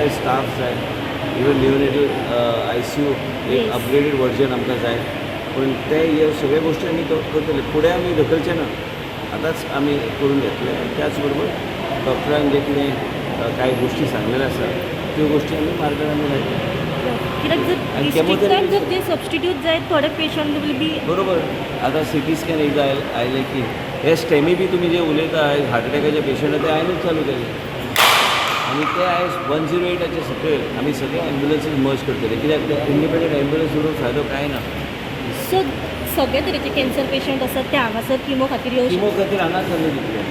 Extra staff जाय, even neonatal ICU एक upgraded version आमकां जाय. पूण ते ह्यो सगळ्यो गोश्टी आमी करतले, फुडें आमी ढकलचे ना, आतांच आमी करून घेतले. त्याच बरोबर डॉक्टरान जे कितें कांय गोश्टी सांगलेल्यो आसा त्यो गोश्टी आमी मार्गान लायतले. कित्याक जर जे सबस्टिट्यूट जाय थोडे पेशंट विल बी बरोबर. आतां CT स्कॅन एकदां आयले की हे स्टेमी बी तुमी जे उलयता आयज हार्ट अटॅकाचे पेशंट ते आयनूच चालू केले आनी ते आयज 108चे सकयल आमी सगळे एम्ब्युलन्सीस मर्ज करतले, कित्याक ते इंडिपेंडंट एम्ब्युलन्स सोडून फायदो कांय ना. सो सगळे तरेचे कॅन्सर पेशंट आसात ते हांगासर किमो खातीर येवं किमो खातीर हांगाच आमी दितले.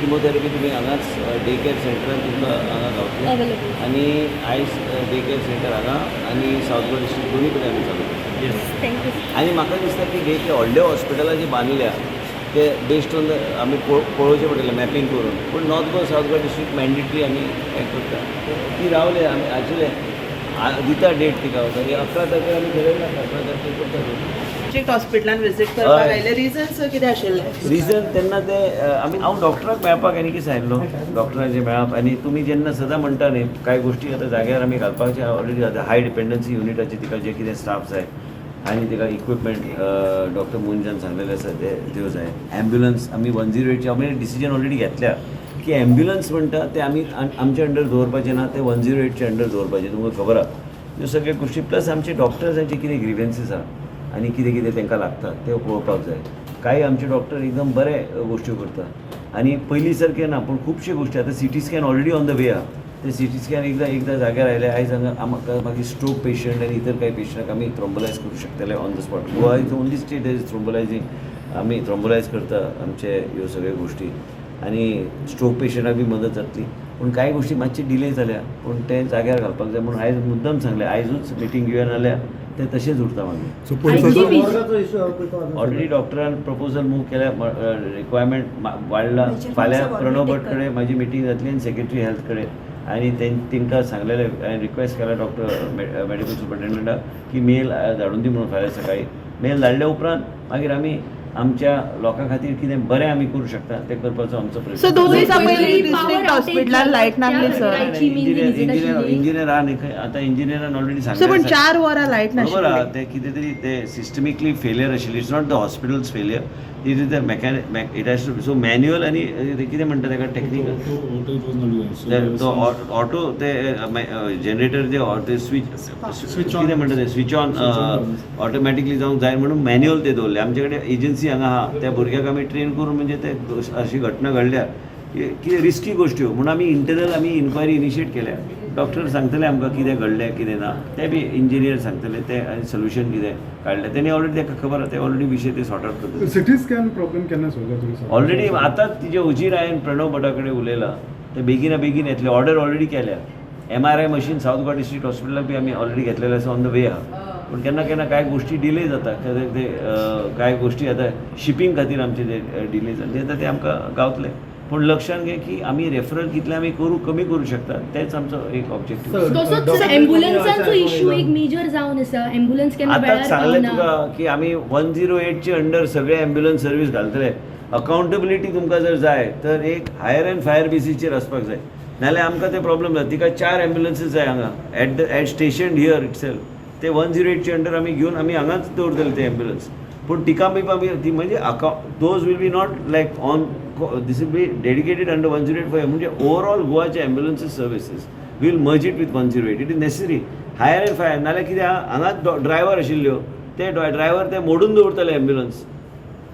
किमोथेरपी तुमी हांगाच डे केअर सेंटरान तुमकां हांगा गावतले. अवेलेबल आनी आयज डे केअर सेंटर हांगा आनी सावथ गोवा डिस्ट्रिक्ट दोनी कडेन आमी चालू करता. थँक्यू. आनी म्हाका दिसता की हे ते व्हडले हॉस्पिटलां जी बांदल्या ते बेस्ड ऑन आमी पळोवचें पडटलें मॅपींग करून. पूण north Goa south Goa district mandatory आमी हें करता ती रावले आमी आशिल्ले दिता डेट तिका वता 11 तारखेर आमी ठरयला 11 तारखेर करता. डिस्ट्रिक्ट हॉस्पिटलान विजीट करपाक आयले रिजन्स कितें आशिल्ले? रिजन तेन्ना ते हांव डॉक्टराक मेळपाक एनिकी सांगिल्लो डॉक्टरांचे मेळप. आनी तुमी जेन्ना सदां म्हणटा न्ही कांय गोश्टी आतां जाग्यार आमी घालपाचे ऑलरेडी जाता. हाय डिपेंडन्सी युनिटाचे तिका जे कितें स्टाफ जाय आनी तिका इक्विपमेंट डॉक्टर मुंजान सांगलेले आसा ते त्यो जाय. एम्ब्युलन्स आमी 108चे आमी डिसिजन ऑलरेडी घेतल्या की एम्ब्युलन्स म्हणटा ते आमी आमचे अंडर दवरपाचे ना, ते 108चे अंडर दवरपाचे. तुमकां खबर आहा ह्यो सगळ्यो गोश्टी प्लस आमचे डॉक्टर्सांचे कितें ग्रिवेन्सीस आहा आनी कितें कितें तांकां लागता ते पळोवपाक जाय. कांय आमचे डॉक्टर एकदम बरे गोश्ट्यो करता आनी पयलीं सारकें ना. पूण खुबश्यो गोश्टी आतां CT scan already on the way आहा. ते CT स्कॅन एकदां जाग्यार आयले. आयज हांगा आमकां मागीर स्ट्रोक पेशंट आनी इतर कांय पेशंटाक आमी थ्रोम्बोलायज करूं शकतले on the spot. Goa is only state is thrombolysing. आमी थ्रोम्बोलायज करता आमचे ह्यो सगळ्यो गोश्टी आनी स्ट्रोक पेशंटाक बी मदत जातली. पूण कांय गोश्टी मातशी डिले जाल्या पूण ते जाग्यार घालपाक जाय म्हणून आयज मुद्दम सांगलें. आयजूच मिटींग घेवन आल्या ते तशेंच उरता मागीर. ऑलरेडी डॉक्टरान प्रपोजल मूव केल्या, रिक्वायरमेंट वाडला. फाल्यां प्रणव भट कडेन म्हाजी मिटींग जातली आनी सेक्रेटरी हेल्थ कडेन आनी तांकां सांगलेलें हांवें रिक्वेस्ट केला डॉक्टर मेडिकल सुपरिटेंडंटाक की मेल धाडून दी म्हणून फाल्यां सकाळीं. मेल धाडल्या उपरांत मागीर आमी आमच्या लोकां खातीर कितें बरें आमी करूं शकता तें करपाचो आमचो प्रयत्न. सो 2 दिसा पयलीं डिस्ट्रिक्ट हॉस्पिटलान लायट नासली सर. इंजिनियर आहा न्ही खंय आतां इंजिनियरान ऑलरेडी सो सांगलें पण 4 वरां लायट बरोबर आहा. नाशिल्ली. ते कितें तरी ते सिस्टमिकली फेलियर आशिल्ली. It's not the hospital's failure, it is the it has to. So manual आनी कितें म्हणटा ताका टेक्निकल तो ऑटो ते जनरेटर ते स्विच कितें म्हणटा ते स्विच ऑन ऑटोमॅटिकली जावंक जाय म्हणून मॅन्युअल ते दवरले. आमचे कडेन एजन्सी हांगा आहा त्या भुरग्याक आमी ट्रेन करून म्हणजे ते अशी घटना घडल्या कितें रिस्की गोश्ट्यो म्हणून आमी इंटरनल आमी इन्क्वायरी इनिशिएट केल्या. डॉक्टर सांगतले आमकां कितें घडलें कितें ना ते बी इंजिनियर सांगतले ते आनी सोल्युशन कितें काडलें तेणी ऑलरेडी ताका खबर आहा. ते ऑलरेडी विशय ते सॉर्ट आउट करतले. CT स्कॅन प्रॉब्लेम केन्ना सॉल्व जातलो? ऑलरेडी आतांच तिजे उजीर हांवें प्रणव भटा कडेन उलयलां. ते बेगिना बेगीन येतले. ऑर्डर ऑलरेडी केल्या. MRI machine south Goa district हॉस्पिटलाक बी आमी ऑलरेडी घेतलेले आसा ऑन द वे आहा. पूण केन्ना केन्ना कांय गोश्टी डिले जाता. ते कांय गोश्टी आतां शिपींग खातीर आमचे ते डिले जाता ते आमकां गावतले. पूण लक्षांत घे की आमी रेफरल कितले आमी कमी करूं शकता तेच आमचो एक ऑब्जेक्टीव. तसोच एम्ब्युलन्सांचो इश्यू एक मेजर जावन आसा. एम्ब्युलन्स केन्ना आतांच सांगलें वेळार तुका की आमी 108चे अंडर सगळे एम्ब्युलन्स सर्वीस घालतले. अकावंटेबिलिटी तुमकां जर जाय तर एक हायर एंड फायर बेसीसचेर वचपाक जाय. नाल्यार आमकां ते प्रॉब्लेम जाता. तिका 4 एम्ब्युलन्सीस जाय हांगा एट स्टेशन हियर इटसेल्फ. ते 108चे अंडर आमी घेवन आमी हांगाच दवरतले ते एम्ब्युलन्स. पूण तिका बी ती म्हणजे those will be not like on this will be dedicated under 108 म्हणजे ओवरऑल गोवाचे ambulances services will merge it with 108. It is necessary hire and fire. नाल्यार कितें हांगाच ड्रायव्हर आशिल्ल्यो ते ड्रायव्हर ते मोडून दवरतले एम्ब्युलन्स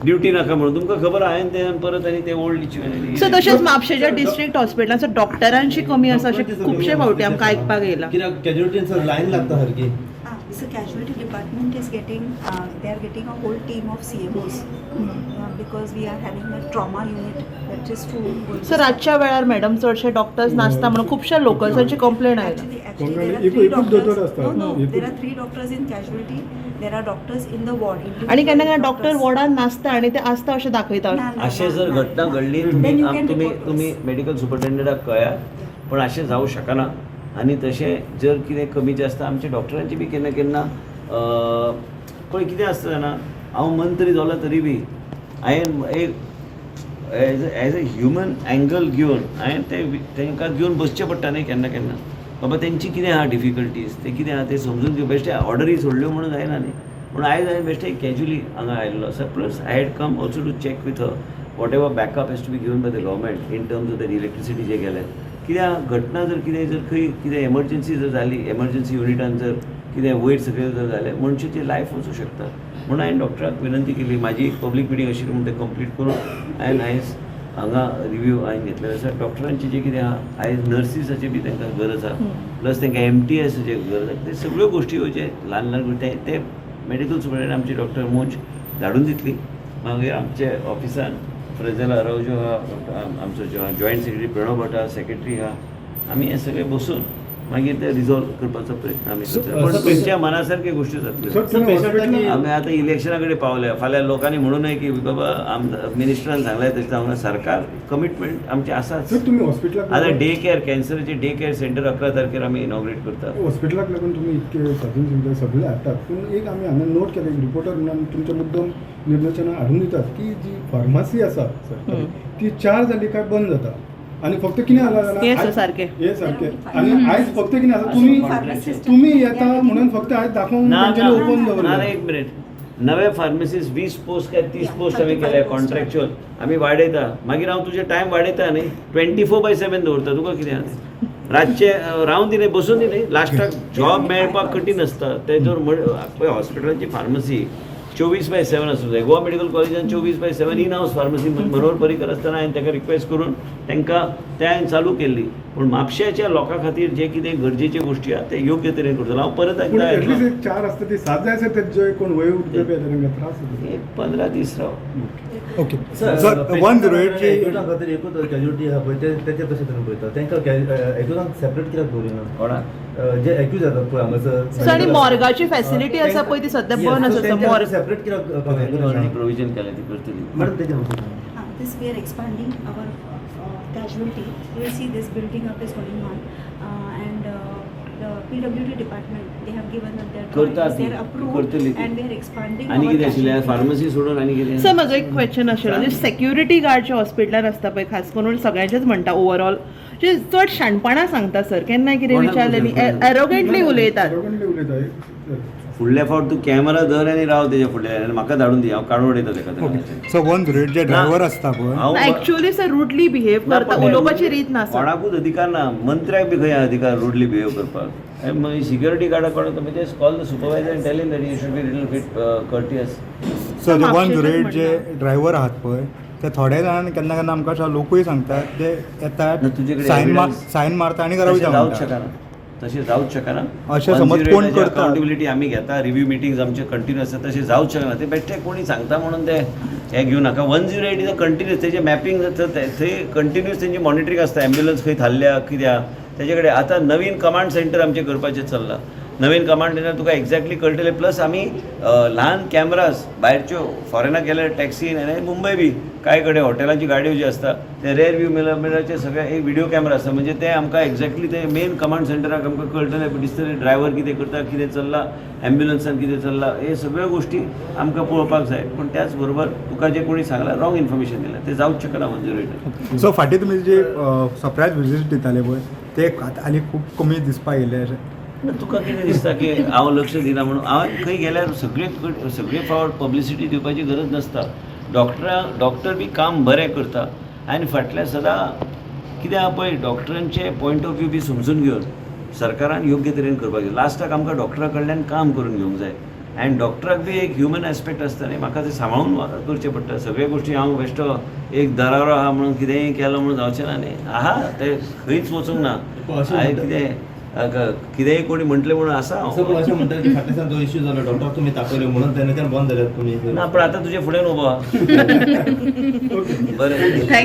ड्युटी नाका म्हणून. तुमकां खबर हांवें ते परत आनी ते ओल्ड इश्यू. सो तशेंच म्हापशेच्या डिस्ट्रिक्ट हॉस्पिटलांचो डॉक्टरांची कमी आसा अशें खुबशे फावटी आमकां आयकपाक येयलां. कित्याक कॅज्युअलिटींचो लायन लागता सारकी. So casualty department is getting, they are getting a whole team of CMOs because we are having a trauma unit that is to. So रातच्या वेळार मॅडम चडशे डॉक्टर्स नासता म्हणून खुबशे लोकल्सांची कंप्लेंट आयला. Actually there are 3 doctors. No, there are 3 doctors in casualty. There are doctors in the ward. आणि केन्ना केन्ना डॉक्टर वॉर्डान नासता आणि ते आसता अशें दाखयता. अशें जर घटना घडली तुमी मेडिकल सुपरिटेंडंटाक कळया. पूण अशें जावं शकना. आनी तशें जर कितें कमी जास्त आमच्या डॉक्टरांची बी केन्ना केन्ना पळय कितें आसता जाणा हांव मंत्री जालो तरी बी हांवें एक एज अ ह्युमन एंगल घेवन हांवें तांकां घेवन बसचें पडटा न्ही केन्ना केन्ना. बाबा तेंची कितें आहा डिफिकल्टीज ते कितें आहा ते समजून घेवप बेश्टे ऑर्डरी सोडल्यो म्हणून जायना न्ही पूण आयज हांवें बेश्टे कॅज्युअली हांगा आयिल्लो आसा plus I had come also to check with whatever backup has to be given by the government in terms of the electricity जे गेले कित्याक घटना जर खंय कितें एमर्जन्सी जर जाली एमर्जन्सी युनिटान जर कितें वयर सकयल जर जालें मनशाची लायफ वचूं शकता म्हणून हांवें डॉक्टराक विनंती केली म्हाजी एक पब्लीक मिटींग आशिल्ली म्हणून तें कंप्लीट करून हांवें आयज हांगा रिव्यू हांवें घेतलेलो आसा डॉक्टरांचें जें कितें आहा आयज नर्सीसाची बी तांकां गरज आहा प्लस तांकां MTSची गरज आहा ते सगळ्यो गोश्टी ह्यो जे ल्हान ल्हान गोश्टी ते मेडिकल सुपरिटेंडंट आमची डॉक्टर मोंज धाडून दितली मागीर आमचे ऑफिसान फ्रेझल आरावजो आहा आमचो जॉयंट सेक्रेटरी प्रणव भट आहा सेक्रेटरी आहा आमी हे सगळे बसून मागीर ते रिझॉल्व करपाचो प्रयत्न आमी करता पण तुमच्या मना सारके गोश्टी जातल्यो सर तुम्ही हॉस्पिटल आमी आतां इलेक्शना कडेन पावल्या फाल्यां लोकांनी म्हणू नये की बाबा मिनिस्टरान सांगलें तशें जावना सरकार कमिटमेंट आमचें आसाच सर तुम्ही हॉस्पिटलाक आतां डे केअर कॅन्सराचें डे केअर सेंटर 11 तारखेर आमी इनॉग्रेट करता हॉस्पिटलाक लागून तुम्ही इतके साधन सुविधा सगळे हाडटात पूण एक आमी हांगा नोट केलें रिपोर्टर म्हणून तुमच्या मुद्दम निर्देशना हाडून दितात की जी फार्मासी आसा सरकारी ती 4 जाली काय बंद जाता आणि फक्त कितें जाला हे सर सारके हे सारखे आणि आयज फक्त कितें आसा तुम्ही येता म्हणून फक्त आयज दाखोवंक ना तेंच्यांनी ओपन ना दवरला एक मिनिट नवे फार्मसीस 20 पोस्ट काय 30 पोस्ट आमी केल्या कॉन्ट्रॅक्च्युअल आमी वाडयता मागीर हांव तुजे टायम वाडयता न्ही 24/7 दवरता तुका कितें आहा रातचे रावून दिले बसून दिले लास्टाक जॉब मेळपाक कठीण आसता ते जर पळय हॉस्पिटलांची फार्मसी 24/7 आसूं जाय गोवा मेडिकल कॉलेजान 24/7 इन हावस फार्मसी मनोहर पर्रीकर आसतना हांवें ताका रिक्वेस्ट करून तांकां ते हांवें चालू केल्ली पूण म्हापश्याच्या लोकां खातीर जे कितें गरजेचे गोश्टी आहा ते योग्य तरेन करतलो हांव परत पूण एकदां एटलीस्ट येतलो. एक 4 आसता ती 7 जाय आसता जे कोण वयोवृद्ध बी तांकां त्रास जाता एक 15 दीस राव ओके सर 108 ची एकूणां खातीर एकूच कॅज्युलिटी आहा पळय तेचे कशें तरेन पळयता तांकां एकूणाक सेपरेट कित्याक दवरिना कोणाक जे एक्यूज जातात पळय हांगासर सर आणि मॉर्गाची फॅसिलिटी आसा पळय ती सध्या बंद आसा मॉर्ग सेपरेट कित्याक ऑलरेडी प्रोविजन केलें ती करतली मॅडम तेजे This we are expanding our casualty. You will see this building up is going on, and the PWD department they have given us their करता drawings. ती, They are approved, करतली ती. and we are expanding आनी our कितें आशिल्लें casualty. Pharmacy सोडून आनी कितें सर म्हजो एक क्वेश्चन आशिल्लो म्हणजे सेक्युरिटी गार्ड जे हॉस्पिटलान आसता पळय खास करून सगळ्यांचेच म्हणटा ओवरऑल जे चड शाणपणां सांगता सर केन्ना कितें कोणाक विचारलें न्ही विचारता? एरोगेंटली उलयतात आरोग्यांतली उलयता फुडल्या फावट तूं कॅमेरा धर आनी राव तेजे फुडल्या आनी म्हाका धाडून दी हांव काडून उडयता तेका ओके सो 108 जे ड्रायव्हर असता पळय हांव ऍक्च्युअली सर रुडली बिहेव ना, करता पण उलोवपाची रीत ना सर कोणाकूच अधिकार ना मंत्र्याक बी खंय अधिकार रुडली बिहेव करपाक मागीर सिक्युरिटी गार्डाक कोणाक म्हणजे call the supervisor and tell him that you should be little bit courteous so जे म्हापशेंचेच 108 जे म्हणटा. ड्रायव्हर आहात पळय ते थोडे जाण केन्ना केन्ना आमकां अशा लोकूय सांगतात ते येतात ना, तुजे कडेन सायन evidence- मारता आनी घरा तशें वयता जावंच म्हणटा. शकना तशें जावंच शकना अशें समज कोण करता. अकाउंटेबिलिटी आमी घेता रिव्यू मिटींग्स आमचे कंटिन्यू आसता तशें जावंच शकना ते बेश्टे कोणी सांगता म्हणून ते हे घेवं नाका 108 इज अ कंटिन्यूस तेजें मॅपिंग जाता थंय कंटिन्यूस तेंची मॉनिटरींग आसता एम्ब्युलन्स खंय थारल्या कित्याक तेजे कडेन आतां नवीन कमांड सेंटर आमचें करपाचें चल्लां नवीन कमांड सेंटर तुका एक्झॅक्टली कळटलें प्लस आमी ल्हान कॅमेराज भायरच्यो फॉरेनाक गेल्यार टॅक्सीन आनी मुंबय बी कांय कडेन हॉटेलांची गाडयो ज्यो आसता ते रेअर व्यू मिरराचे सगळे एक व्हिडिओ कॅमेरा आसता म्हणजे ते आमकां एक्झॅक्टली ते मेन कमांड सेंटराक आमकां कळटलें दिसतलें ड्रायव्हर कितें करता कितें चल्लां एम्ब्युलन्सान कितें चल्लां हे सगळ्यो गोश्टी आमकां पळोवपाक जाय पूण त्याच बरोबर तुका जे कोणी सांगलां रॉंग इन्फॉर्मेशन दिलां ते जावंच शकना 108 सो फाटीं तुमी जे सरप्रायज विजीट दिताले पळय ते आनी खूब कमी दिसपाक येयले अशें तुका कितें दिसता की हांव लक्ष दिना म्हणून हांवें खंय गेल्यार सगळे फावट पब्लिसिटी दिवपाची गरज नासता डॉक्टर बी काम बरें करता आनी फाटल्या सदां कितें आहा पळय डॉक्टरांचे पॉयंट ऑफ व्यू बी समजून घेवन सरकारान योग्य तरेन करपाक जाय लास्टाक आमकां डॉक्टरा कडल्यान काम करून घेवंक जाय आनी डॉक्टराक बी एक ह्युमन एस्पेक्ट आसता न्ही म्हाका ते सांबाळून करचें पडटा सगळे गोश्टी हांव बेश्टो एक दरारो आहा म्हणून कितेंय केलो म्हणून जावचें ना न्ही आहा ते खंयच वचूंक ना हांवें कितेंय कोणी म्हटलें म्हणून आसा हांव असं पण अशें म्हणटा की फाटल्याच्यान जो इश्यू जालो डॉक्टर तुमी तापयले म्हणून तेन्नाच्यान बंद जाल्यात तुमी ना पण आता तुझे फुडें उबो आहा बरें